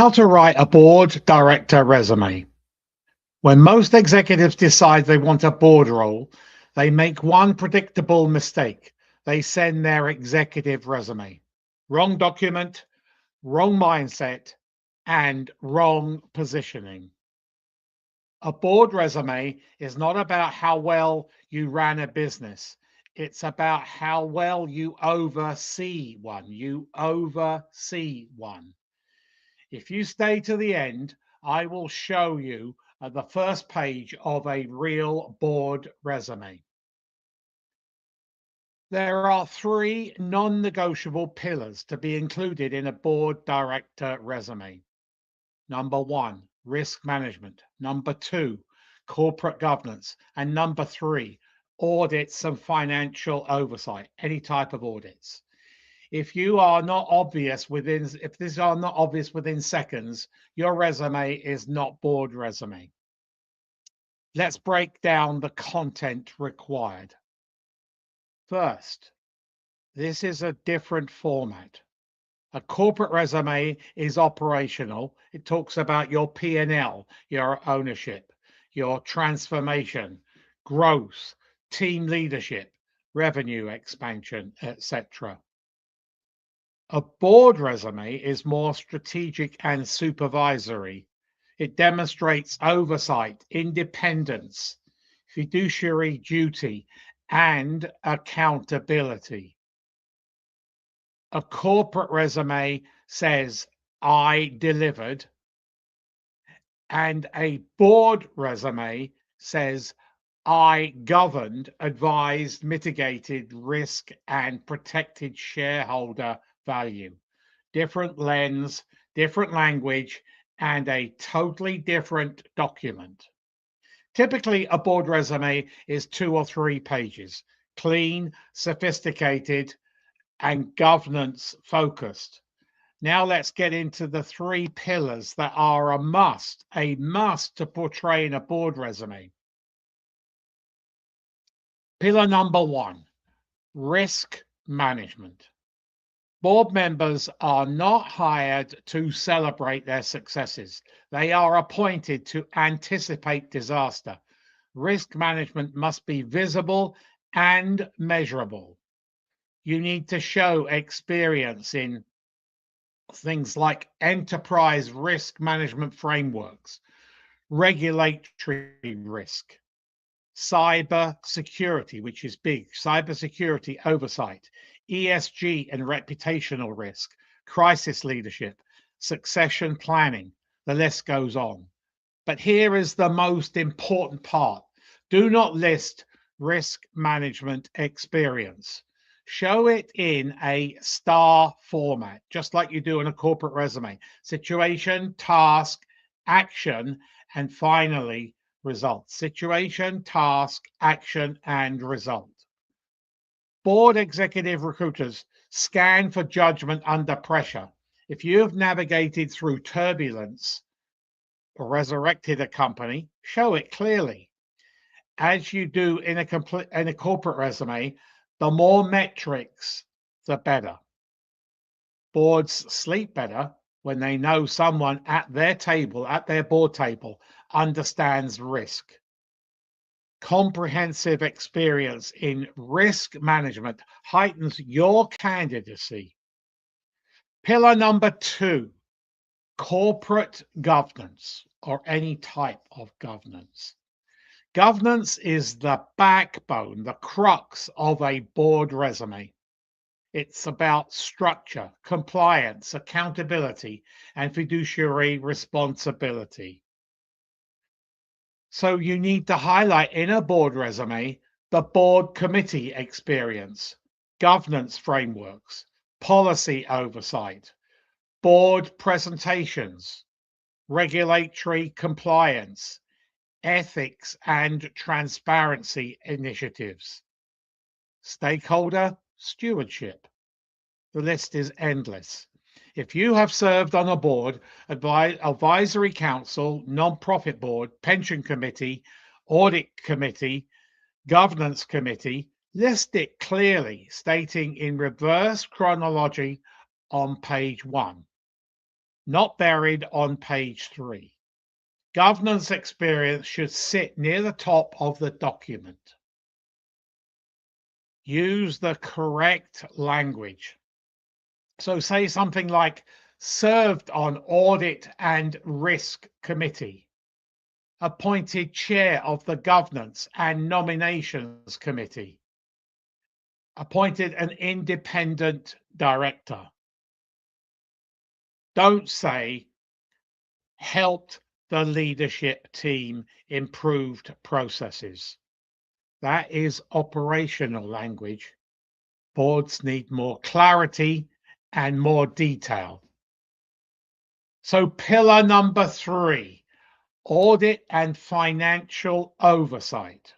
How to write a board director resume. When most executives decide they want a board role, they make one predictable mistake. They send their executive resume. Wrong document, wrong mindset, and wrong positioning. A board resume is not about how well you ran a business. It's about how well you oversee one. You oversee one. If you stay to the end, I will show you the first page of a real board resume. There are three non-negotiable pillars to be included in a board director resume. Number one, risk management. Number two, corporate governance. And number three, audits and financial oversight, any type of audits. If these are not obvious within seconds, your resume is not board resume. Let's break down the content required. First, this is a different format. A corporate resume is operational. It talks about your P&L, your ownership, your transformation, growth, team leadership, revenue expansion, etc. A board resume is more strategic and supervisory. It demonstrates oversight, independence, fiduciary duty, and accountability. A corporate resume says, I delivered, and a board resume says, I governed, advised, mitigated risk, and protected shareholder value. Different lens, different language, and a totally different document. Typically, a board resume is 2 or 3 pages, clean, sophisticated, and governance focused. Now let's get into the 3 pillars that are a must to portray in a board resume. Pillar number 1, risk management. Board members are not hired to celebrate their successes. They are appointed to anticipate disaster. Risk management must be visible and measurable. You need to show experience in things like enterprise risk management frameworks, regulatory risk, cyber security, which is big, cyber security oversight, ESG and reputational risk, crisis leadership, succession planning, the list goes on. But here is the most important part. Do not list risk management experience. Show it in a STAR format, just like you do in a corporate resume. Situation, task, action, and finally, result. Situation, task, action, and result. Board executive recruiters scan for judgment under pressure. If you have navigated through turbulence or resurrected a company, show it clearly. As you do in a corporate resume, the more metrics, the better. Boards sleep better when they know someone at their table, at their board table, understands risk. Comprehensive experience in risk management heightens your candidacy. Pillar number 2, corporate governance or any type of governance. Governance is the backbone, the crux of a board resume. It's about structure, compliance, accountability, and fiduciary responsibility. So you need to highlight in a board resume the board committee experience, governance frameworks, policy oversight, board presentations, regulatory compliance, ethics and transparency initiatives, stakeholder stewardship. The list is endless. If you have served on a board, advisory council, non-profit board, pension committee, audit committee, governance committee, list it clearly, stating in reverse chronology on page 1. not buried on page 3. Governance experience should sit near the top of the document. Use the correct language. So say something like served on audit and risk committee, appointed chair of the governance and nominations committee, appointed an independent director. Don't say helped the leadership team improved processes. That is operational language. Boards need more clarity and more detail. So pillar number 3, audit and financial oversight.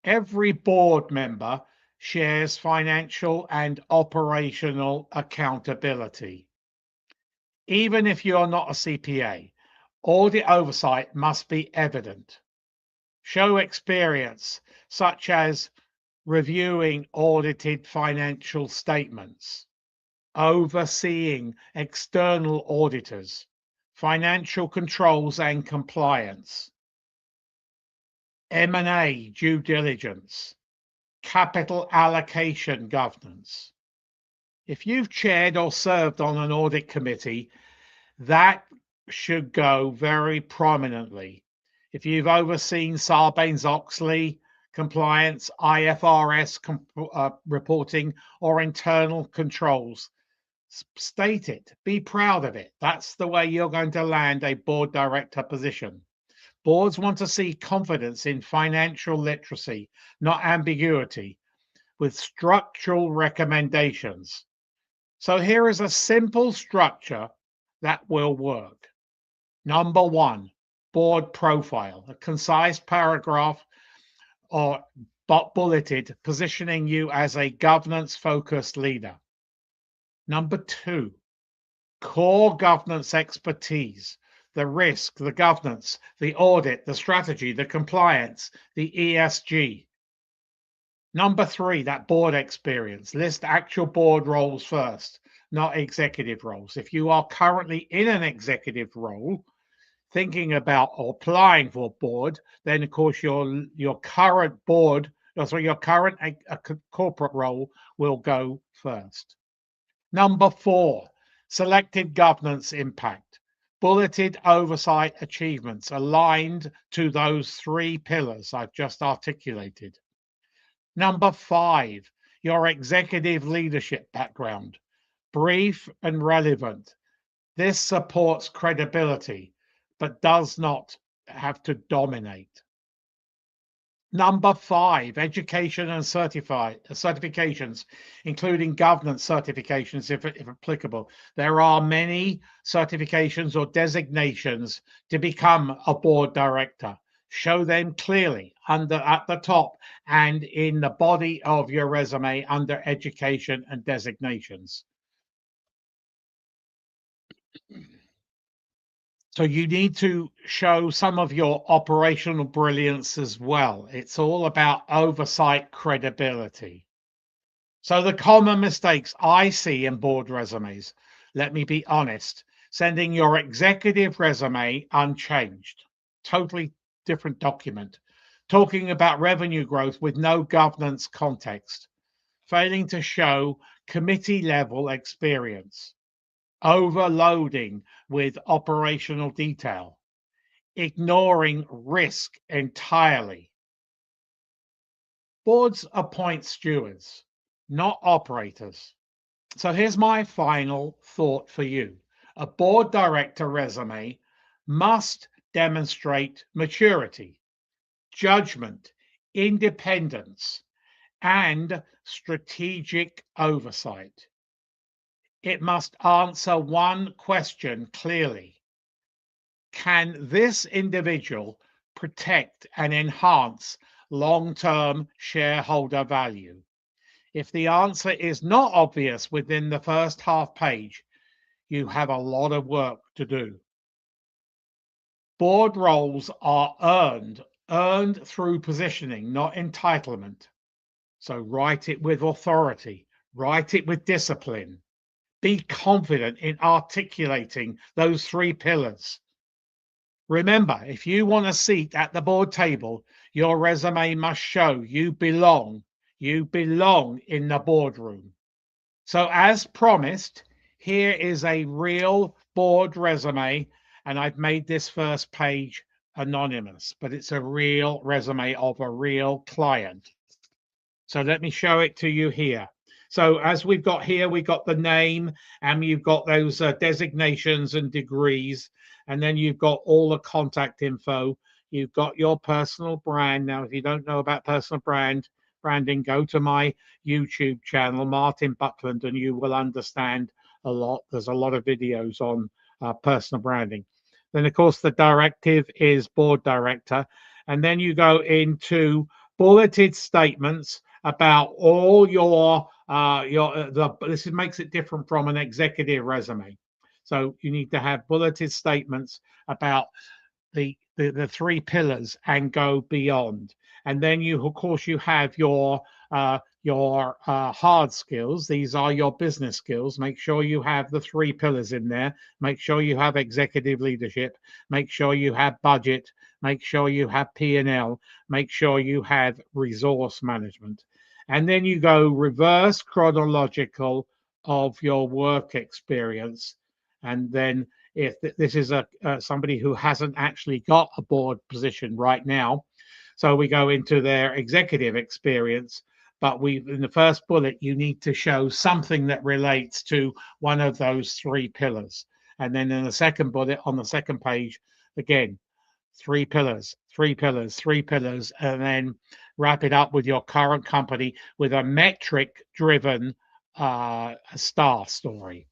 Every board member shares financial and operational accountability. Even if you're not a CPA, audit oversight must be evident. Show experience, such as reviewing audited financial statements, overseeing external auditors, financial controls and compliance, M&A due diligence, capital allocation governance. If you've chaired or served on an audit committee, that should go very prominently. If you've overseen Sarbanes-Oxley compliance, IFRS reporting, or internal controls, state it. Be proud of it. That's the way you're going to land a board director position. Boards want to see confidence in financial literacy, not ambiguity, with structural recommendations. So here is a simple structure that will work. Number 1, board profile, a concise paragraph or bulleted positioning you as a governance-focused leader. Number 2, core governance expertise, the risk, the governance, the audit, the strategy, the compliance, the ESG. Number 3, that board experience. List actual board roles first, not executive roles. If you are currently in an executive role, thinking about or applying for board, then of course your current board, sorry, your current corporate role will go first. Number 4, selected governance impact, bulleted oversight achievements aligned to those 3 pillars I've just articulated. Number 5, your executive leadership background, brief and relevant. This supports credibility, but does not have to dominate. Number 5, education and certifications, including governance certifications, if applicable. There are many certifications or designations to become a board director. Show them clearly at the top and in the body of your resume under education and designations. So you need to show some of your operational brilliance as well. It's all about oversight credibility. So the common mistakes I see in board resumes, let me be honest, sending your executive resume unchanged, totally different document, talking about revenue growth with no governance context, failing to show committee level experience, overloading with operational detail, ignoring risk entirely. Boards appoint stewards, not operators. So here's my final thought for you. A board director resume must demonstrate maturity, judgment, independence, and strategic oversight. It must answer one question clearly. Can this individual protect and enhance long-term shareholder value? If the answer is not obvious within the first half page, you have a lot of work to do. Board roles are earned through positioning, not entitlement. So write it with authority, write it with discipline. Be confident in articulating those 3 pillars. Remember, if you want a seat at the board table, your resume must show you belong. You belong in the boardroom. So, as promised, here is a real board resume, and I've made this first page anonymous, but it's a real resume of a real client. So let me show it to you here. So as we've got here, we've got the name, and you've got those designations and degrees, and then you've got all the contact info. You've got your personal brand. Now, if you don't know about personal branding, go to my YouTube channel, Martin Buckland, and you will understand a lot. There's a lot of videos on personal branding. Then, of course, the directive is board director, and then you go into bulleted statements about all this makes it different from an executive resume. So you need to have bulleted statements about the 3 pillars and go beyond. And then you, of course, you have your hard skills. These are your business skills. Make sure you have the 3 pillars in there. Make sure you have executive leadership. Make sure you have budget. Make sure you have P&L. Make sure you have resource management. And then you go reverse chronological of your work experience. And then if this is somebody who hasn't actually got a board position right now, so we go into their executive experience, but in the first bullet, you need to show something that relates to one of those 3 pillars. And then in the second bullet on the second page, again, 3 pillars, 3 pillars, 3 pillars, and then wrap it up with your current company with a metric-driven star story.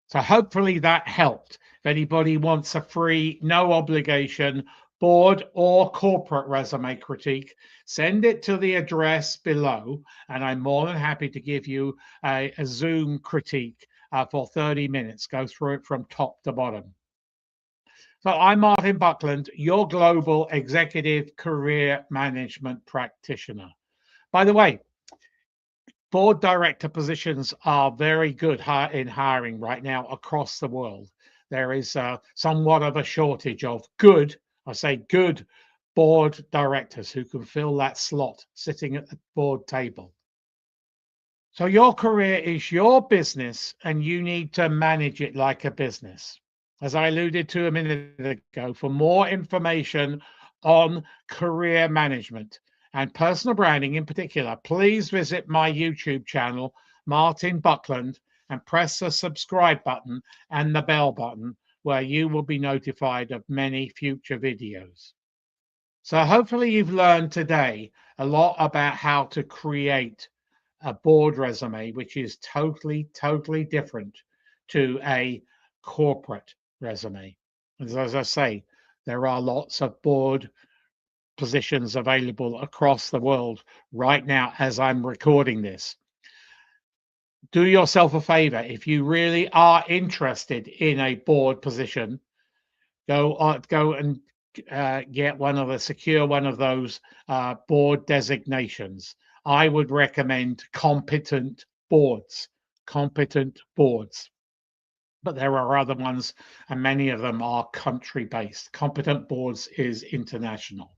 So hopefully that helped. If anybody wants a free, no obligation board or corporate resume critique, send it to the address below, and I'm more than happy to give you a Zoom critique for 30 minutes. Go through it from top to bottom. So I'm Martin Buckland, your global executive career management practitioner. By the way, board director positions are very good in hiring right now across the world. There is somewhat of a shortage of good, I say good, board directors who can fill that slot sitting at the board table. So your career is your business, and you need to manage it like a business. As I alluded to a minute ago, for more information on career management and personal branding in particular, please visit my YouTube channel, Martin Buckland, and press the subscribe button and the bell button, where you will be notified of many future videos. So hopefully you've learned today a lot about how to create a board resume, which is totally different to a corporate resume. As I say, there are lots of board positions available across the world right now as I'm recording this. Do yourself a favor. If you really are interested in a board position, go and secure one of those board designations. I would recommend competent boards. But there are other ones, and many of them are country-based. Competent boards is international.